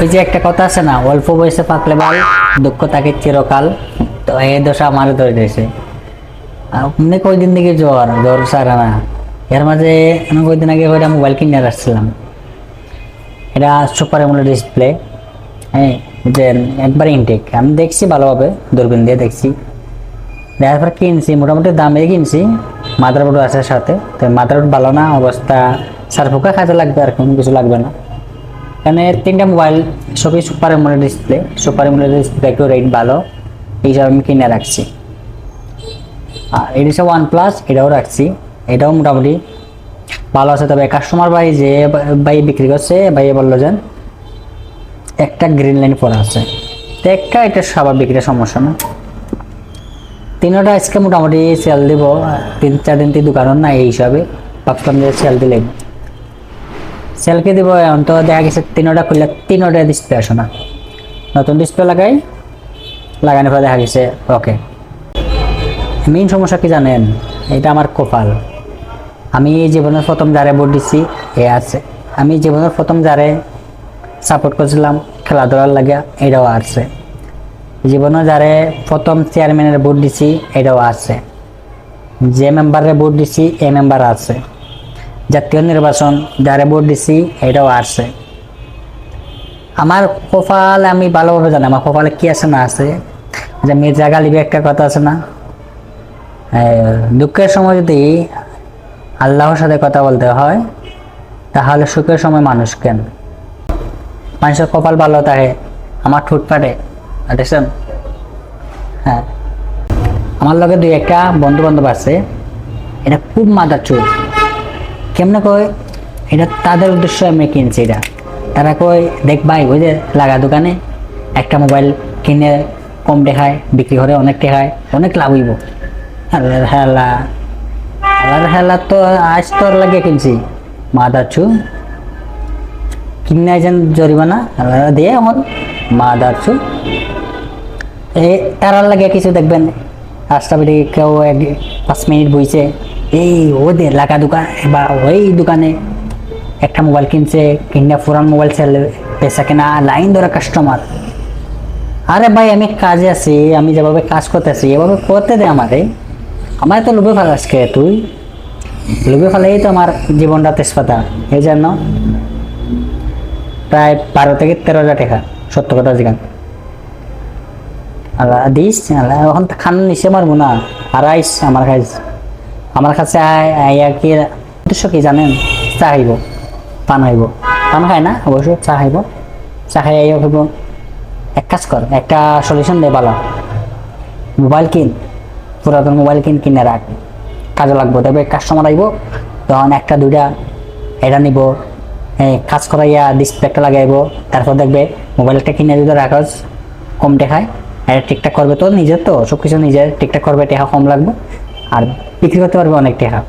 ওই যে একটা কথা আছে না, অল্প বয়সে পাকলে বাল, দুঃখ তাকে চিরকাল। তো এই দশা আমার ধরে রয়েছে। অনেক কয়দিন থেকে জ্বর জ্বর সারা না। এর মাঝে আমি কয়দিন আগে করে মোবাইল কিনে রাখছিলাম। এটা সুপার অ্যামোলেড ডিসপ্লে। হ্যাঁ, যে একবার ইনটেক আমি দেখছি ভালোভাবে, দূরবীন দিয়ে দেখছি। দেখার পর কিনছি, মোটামুটি দামে কিনছি। মাদারবোর্ড আছে সাথে, তো মাদারবোর্ড ভালো না অবস্থা, সারফোকা কাজে লাগবে, আর কোনো কিছু লাগবে না। এখানে তিনটা মোবাইল সবই super AMOLED display. Super AMOLED display একটু রেট ভালো, এই হিসাবে আমি কিনে রাখছি। আর এটা হচ্ছে OnePlus, এটাও রাখছি। এটাও মোটামুটি ভালো আছে। তবে কাস্টমার ভাই বিক্রি করছে, ভাই বললো যে একটা গ্রিন লাইন পড়া আছে, তো একটা এটা সবার বিক্রির সমস্যা না। তিনটা আজকে মোটামুটি সেল দিব, 3-4 দিন দোকানের না, এই হিসাবে ভাবছিলাম যে সেল দিলে সেলকে দিব। এখন তো দেখা গেছে তিনটা খুললে তিনটা ডিসপ্লে আসে না। নতুন ডিসপ্লে লাগানোর পর দেখা গেছে ওকে। মেইন সমস্যা কি জানেন? এটা আমার কপাল। আমি জীবনের প্রথম যারে ভোট দিচ্ছি এ আছে, আমি জীবনের প্রথম যারে সাপোর্ট করছিলাম খেলাধুলার লাগে এটাও আছে, জীবনে যারে প্রথম চেয়ারম্যানের ভোট দিছি এটাও আছে, যে মেম্বারের ভোট দিছি এ মেম্বার আছে, জাতীয় নির্বাচন যারে ভোট দিছি এটাও আছে। আমার কপাল আমি ভালোভাবে জানি আমার কপালে কি আছে না আছে। যে মির্জা গালিবে একটা কথা আছে না, দুঃখের সময় যদি আল্লাহর সাথে কথা বলতে হয় তাহলে সুখের সময় মানুষ কেন? মানুষের কপাল ভালো থাকে, আমার ঠোঁট ফাটে, দেখছেন? হ্যাঁ, আমার লগে 2-1টা বন্ধু বান্ধব আছে, এটা খুব মাদার চোর। কেমনে কয়, এটা তাদের উদ্দেশ্য আমি কিনছি। এটা তারা কয়, দেখ ভাই ওই যে লাগা দোকানে একটা মোবাইল কিনে কম দেখায় বিক্রি করে অনেক দেখায়, অনেক লাভ হইব। আল্লাহর হেলা, আল্লাহর হেলা তো আজ তোর লাগে কিনছি মাদার চোর। কিনে যেন জরিমানা আল্লাহ দিয়ে আমার মাদার চোর। তারার লাগে কিছু দেখবেন রাস্তাঘাটে কেউ 5 মিনিট বইছে, এই ওদের লাগা দোকান বা ওই দোকানে একটা মোবাইল কিনছে, কিনে পুরান মোবাইল সেল পেশা কেনা, লাইন ধরা কাস্টমার। আরে ভাই আমি কাজে আছি, আমি যেভাবে কাজ করতেছি এভাবে করতে দে আমারে। আমার তো লোভে ফেলাস কে তুই? লোভে ফেলেই তো আমার জীবনটা তেজপাতা। এই জন্য প্রায় 12 থেকে 13,000 টাকা, সত্য কথা জিগান আল্লাহ দিস। এখন খান নিচে মারবো না, আর আইস আমার কাছে আইয়া কি উদ্দেশ্য কি জানেন? চা খাইব, পান হইব। পান খায় না অবশ্য, চা খাইব। চা খাই আইয়া হইব, এক কাজ কর, একটা সলিউশন দে ভালো, মোবাইল কিন, পুরাতন মোবাইল কিনে রাখ, কাজে লাগবো। তবে কাস্টমার আইব তখন 1-2টা এটা নিব, কাজ করাইয়া ডিসপ্লে একটা লাগাইব। তারপর দেখবে মোবাইলটা কিনে যদি রাখস কম দেখায়, এটা ঠিকঠাক করবে তো নিজের, তো সবকিছু নিজের ঠিকঠাক করবে, টাকা কম লাগবে আর বিক্রি করতে পারবে অনেক টাকা।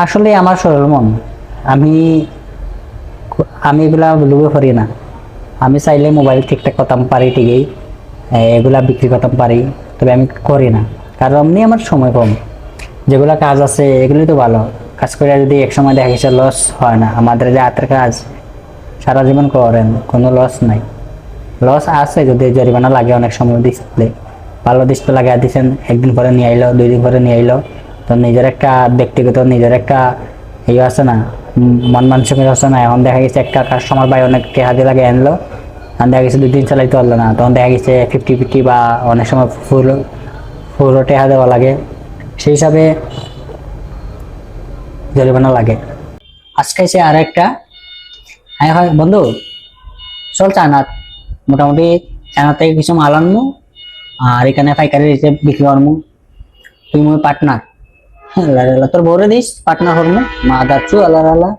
আসলে আমার সরল মন, আমি এগুলা লোভে পড়ি না। আমি চাইলে মোবাইল ঠিকঠাক করতাম পারি, ঠিকই এগুলা বিক্রি করতাম পারি, তবে আমি করি না, কারণ এমনি আমার সময় কম। যেগুলা কাজ আছে এগুলোই তো ভালো কাজ করে, যদি একসময় দেখা গেছে লস হয় না। আমাদের যে হাতের কাজ সারা জীবন করেন, কোনো লস নাই। লস আছে যদি জরিমানা লাগে অনেক সময়। ডিসপ্লে ভালো ডিসপ্লে লাগাই দিচ্ছেন, একদিন পরে নিয়ে আইলো, 2 দিন পরে নিয়ে আইলো, তো নিজের একটা ব্যক্তিগত নিজের একটা ইয়ে আছে না, মন মানসিকতা আছে না। এখন দেখা গেছে একটা কাস্টমার ভাই অনেক টাকা দিয়ে লাগে আনলো, আর দেখা গেছে 2 দিন চালাইতে পারলো না, তখন দেখা গেছে 50-50 বা অনেক সময় ফুল টাকা দেওয়া লাগে, সেই হিসাবে জরিমানা লাগে। আজকে এসে আর একটা বন্ধু চল চানাত, মোটামুটি চানা থেকে কিছু মাল আনবো, আর এখানে পাইকারি রেটে বিক্রি করবো। তুই মনে পার্টনার তোর বউরে দিস, পার্টনার হরমু মাদার চু আল্লাহ আল্লাহ।